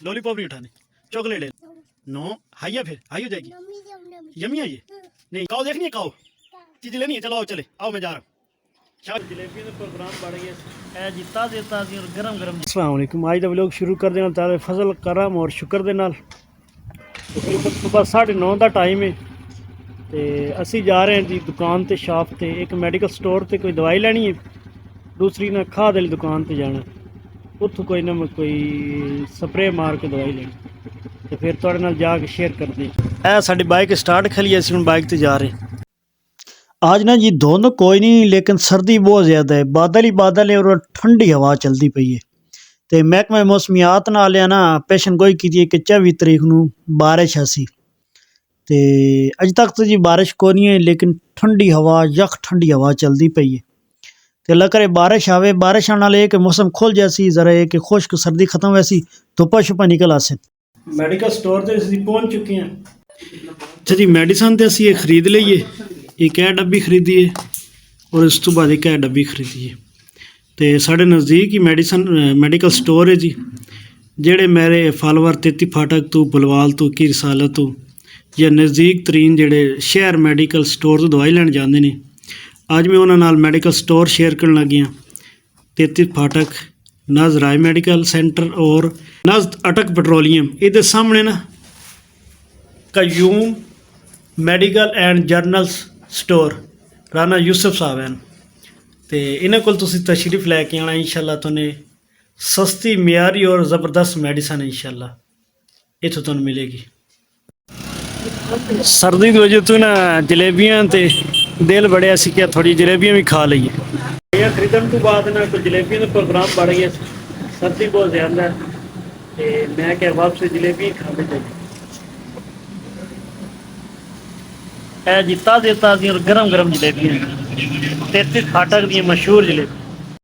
Lollipop नहीं उठाने, chocolate ले नो। हाई है, फिर हाई हो जाएगी। यमी है ये। नहीं काओ देखनी है, काओ चीज लेनी है। चलो आओ, चले आओ, मैं जा रहा हूँ। जलेबी का प्रोग्राम बढ़ गया है जी, ताज़े ताज़ी और गरम गरम। अस्सलाम वालेकुम। आज का व्लॉग शुरू कर देना तारे फजल करम और शुक्र दे नाल। तकरीबन सुबह 9:30 का टाइम है तो असी जा रहे हैं जी दुकान ते शॉप ते, एक मेडिकल स्टोर ते कोई दवाई लैनी है, दूसरी ना खाद वाली दुकान ते जाना, उत्थों कोई ना कोई स्प्रे मार के दवाई लेनी। तो फिर थोड़े नाल जाके शेयर करते हैं। साडी बाइक स्टार्ट खली, असी हुण बाइक ते जा रहे हैं। आज ना जी धुंध कोई नहीं, लेकिन सर्दी बहुत ज़्यादा है, बादल ही बादल है और ठंडी हवा चलती पई है। तो महकमा मौसमियात नाल ना पेशन गोई की कि 24 तरीक नूं बारिश आसी। तो अज तक तो जी बारिश को नहीं है, लेकिन ठंडी हवा यख ठंडी हवा चलती पई है। तो अल्लाह करे बारिश आवे, बारिश आने वाले कि मौसम खुल जासी, जरा है कि खुश्क सर्दी खत्म वैसी, धुप्पा शुप्पा निकल आसे। मेडिकल स्टोर ते असीं पहुंच चुके हैं। अच्छा जी, मेडिसन तो असीं खरीद लईए, एक है डब्बी खरीदी है और इस तो बाद एक है डब्बी खरीदी है। तो साढ़े नज़दीक ही मेडिकल स्टोर है जी, जेड़े मेरे फॉलोवर 33 फाटक तो बुलवाल तो की रसालत तो या नज़दीक तरीन जेड़े शहर मेडिकल स्टोर तो दवाई लैन जाते हैं, अज मैं उन्होंने नाल मेडिकल स्टोर शेयर कर लगी हाँ। 33 फाटक नज़ राय मेडिकल सेंटर और नज़ अटक पेट्रोलियम, ये सामने ना Qayyum medical and journals store Rana Yusuf साहब हैं। तो इन्होंने को तशरीफ लैके आना इंशाल्लाह, तुन्हें सस्ती म्यारी और ज़बरदस्त मेडिसन इंशाल्लाह इतों तुम मिलेगी। सर्दी की वजह तो ना जलेबियाँ तो दिल बड़े सी क्या थोड़ी जलेबियाँ भी खा लीए। खरीदने तो बाद ना कोई जलेबियों का प्रोग्राम बढ़ गया, सर्दी बहुत ज़्यादा है तो मैं क्या वापस जलेबी खाने चाहिए। है जी ताज़े ताज़ी और गरम गरम जलेबियाँ, 33 फाटक दी मशहूर जलेबी।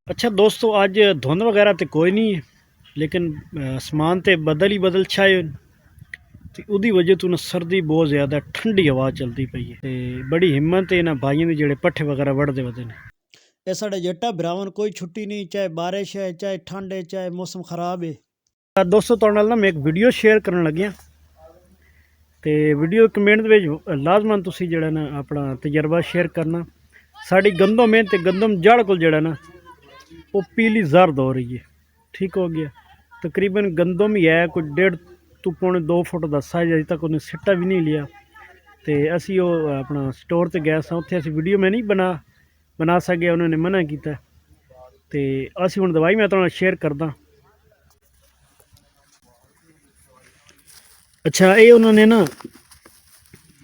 अच्छा दोस्तों, अज धुंध वगैरह तो कोई नहीं है, लेकिन आसमान तो बदल ही बदल छाए, तो उसकी वजह तो ना सर्दी बहुत ज़्यादा, ठंडी हवा चलती पई है। तो बड़ी हिम्मत है इन्होंने भाइयों के जोड़े पट्ठे वगैरह वढ़ते वधे ने। ये साढ़े जट्टा भरावन कोई छुट्टी नहीं, चाहे बारिश है, चाहे ठंड है, चाहे मौसम ख़राब है। दोस्तों तुहाडे नाल ना मैं एक वीडियो शेयर करन लग्या, तो वीडियो कमेंट में लाजमन तुसी जिहड़ा ना अपना तजर्बा शेयर करना। साड़ी गंदम है तो गंदम जड़ को जिहड़ा ना वो पीली जर्द हो रही है, ठीक हो गया। तकरीबन गंदम ही है कोई 1.5 तो 2.25 फुट का साइज, अजे तक उन्हें सिट्टा भी नहीं लिया। तो असी वो अपना स्टोर ते गए सां, उत्थे असी वीडियो में नहीं बना सके, उन्होंने मना किया। तो असी हुण दवाई मैं तुहाडे नाल शेयर करदा। अच्छा, ये उन्होंने ना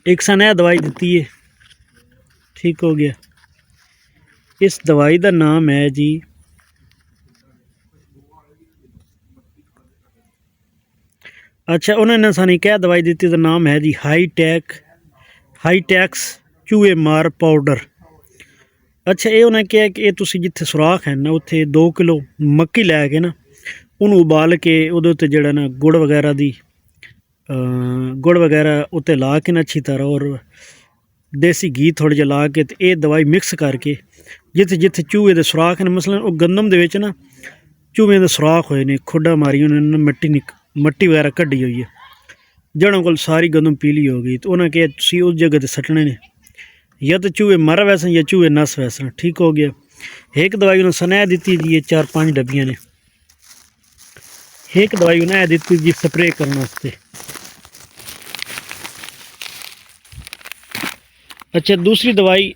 एक सनह दवाई दी है, ठीक हो गया। इस दवाई का नाम है जी अच्छा, उन्होंने सानी क्या दवाई दी तो नाम है जी हाईटैक्स चूहे मार पाउडर। अच्छा, ये उन्हें क्या कि ये तुसी जिथे सुराख है ना उत्थे 2 किलो मक्की लैके ना उन्होंने उबाल के उहदे उत्ते जिहड़ा ना गुड़ वगैरह उत्ते ला के ना अच्छी तरह और देसी घी थोड़े जिहा ला के ते ये दवाई मिक्स करके जिथे जिथे चूहे के सुराख ने, मसलन वो गंदम दे विच ना चूहे के सुराख होए ने, खुड्डा मारी उन्होंने मट्टी वगैरह कड्डी हुई है, जड़ों को सारी गंदम पीली हो गई, तो उन्हें क्या तुसी उस जगह ते सट्टने ने, या तो चूहे मर वैसन या चूहे नस वैसन, ठीक हो गया। एक दवाई उन्हें सनह दी जी 4-5 डब्बियाँ ने, एक दवाई उन्हें दी जी स्प्रे करने वास्ते। अच्छा, दूसरी दवाई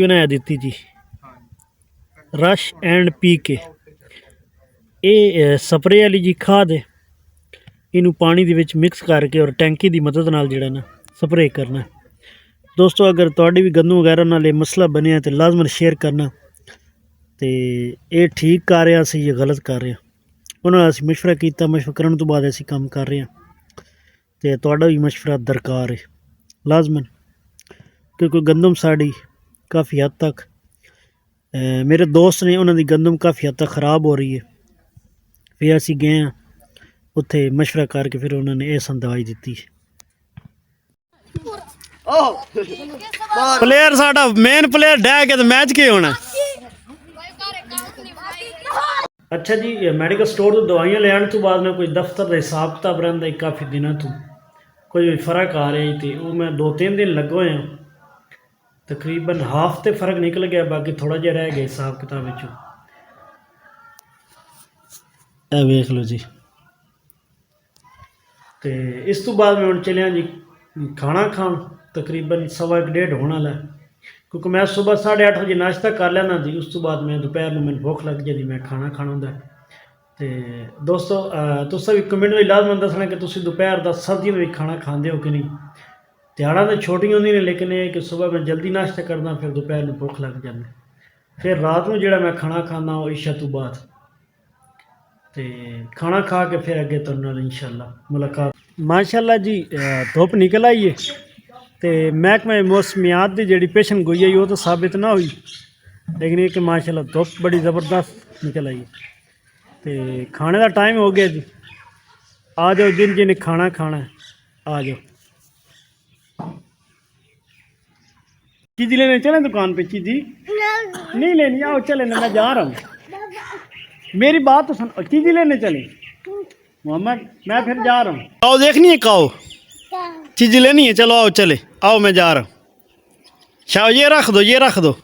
उन्हें दी जी रश एंड पी के, ये स्प्रे वाली जी खाद है, इनू पानी दे विच मिक्स करके और टैंकी की मदद नाल जिहड़ा ना स्प्रे करना। दोस्तों, अगर तुहाडी भी गंदम वगैरह नाल ये मसला बनिया तो लाजमन शेयर करना। तो ये ठीक कर रहे असीं या गलत कर रहे हैं, उन्होंने असीं मशवरा किया, मशवरा करने तो बाद असीं काम कर रहे हैं। तो तुहाडा भी मशवरा दरकार है लाजमन, क्योंकि गंदम साड़ी काफ़ी हद तक मेरे दोस्त ने उन्होंने गंदम काफ़ी हद तक ख़राब हो रही है। फिर असीं गए उत्थे मशवरा करके फिर उन्होंने ये सन दवाई दी। प्लेयर साडा मेन प्लेयर डह के तो मैच के होना। अच्छा जी, मैडिकल स्टोर तो दवाइयां लैन तो बाद में कोई दफ्तर का हिसाब किताब रहा काफ़ी दिनों तो कोई फर्क आ रहा ही वो मैं 2-3 दिन लगे हुए हैं, तकरीबन हाफ तो फर्क निकल गया, बाकी थोड़ा जहा रह गया हिसाब किताब चो। वेख लो जी। तो इस तो बाद मैं हम चलिया जी खाना खान, तकरीबन 1:15 होने वाला है, क्योंकि मैं सुबह 8:30 बजे नाश्ता कर लेना जी। उस तो बाद मैं दोपहर में मैंने भुख लग जाती, मैं खाना खाना होंगे। तो दोस्तों तुसा भी कमेंट में लाजमन दसना कि तुम दोपहर का सर्दियों में भी खाना खाते हो कि नहीं। त्याड़ा तो छोटी होंगी ने, लेकिन यह कि सुबह मैं जल्दी नाश्ता करदा, फिर दोपहर में भुख लग जाती, फिर रात में जो मैं खाना खाना वो इशा तो बाद। तो खाना खा के फिर अगे तुरने वाले इंशाल्लाह मुलाकात। माशाल्लाह जी धुप निकल आई है, तो महकमे मौसमियात की जी पेशन गोई है वो तो साबित ना हुई, लेकिन ये कि माशाल्लाह धुप बड़ी ज़बरदस्त निकल आई है। तो खाने का टाइम हो गया जी, आ जाओ जिन जिन खाना खाना है आ जाओ। चीज़ी लेने चले दुकान पे? चीज़ी नहीं लेनी, आओ चले ना, मैं जा रहा हूँ, मेरी बात तो सुन। चीज़ी लेने चले मोहम्मद, मैं फिर जा रहा हूँ। आओ देखनी है काओ, चीज़ी लेनी है, चलो आओ चले, आओ मैं जा रहा हूँ। शाह ये रख दो, ये रख दो,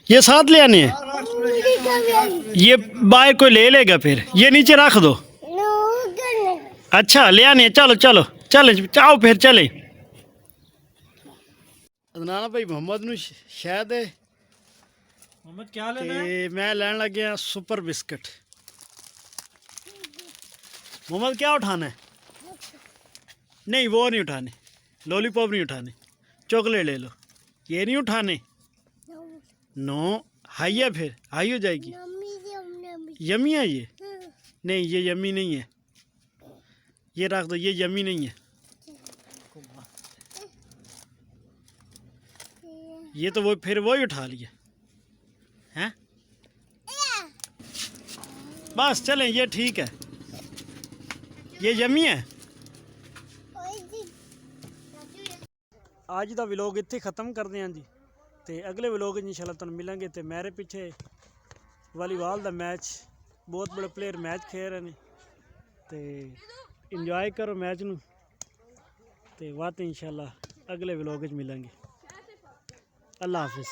ये साथ ले आने हैं, ये बाहर कोई ले लेगा, फिर ये नीचे रख दो। अच्छा ले आने, चलो चलो चले, आओ फिर चले। अदनान भाई मोहम्मद नू शायद है मोहम्मद क्या लेना है? मैं लैन लग गया सुपर बिस्किट। मोहम्मद क्या उठाना है? नहीं वो नहीं उठाने, लॉलीपॉप नहीं उठाने, चॉकलेट ले लो। ये नहीं उठाने, नो हाई है, फिर हाई हो जाएगी। यमी है ये? नहीं ये यमी नहीं है, ये रख दो, ये यमी नहीं है। ये तो वो फिर वही उठा लिया हैं। बस चलें, ये ठीक है, ये यमी है। आज का व्लॉग इत्थे ख़त्म करते हैं जी, तो अगले व्लॉग इंशाल्लाह तुहानू मिलेंगे। तो मेरे पीछे वॉलीबॉल का मैच, बहुत बड़े प्लेयर मैच खेल रहे हैं, तो इंजॉय करो मैच नू। तो बात इंशाल्लाह अगले व्लॉग मिलेंगे। अल्लाह हाफिज़।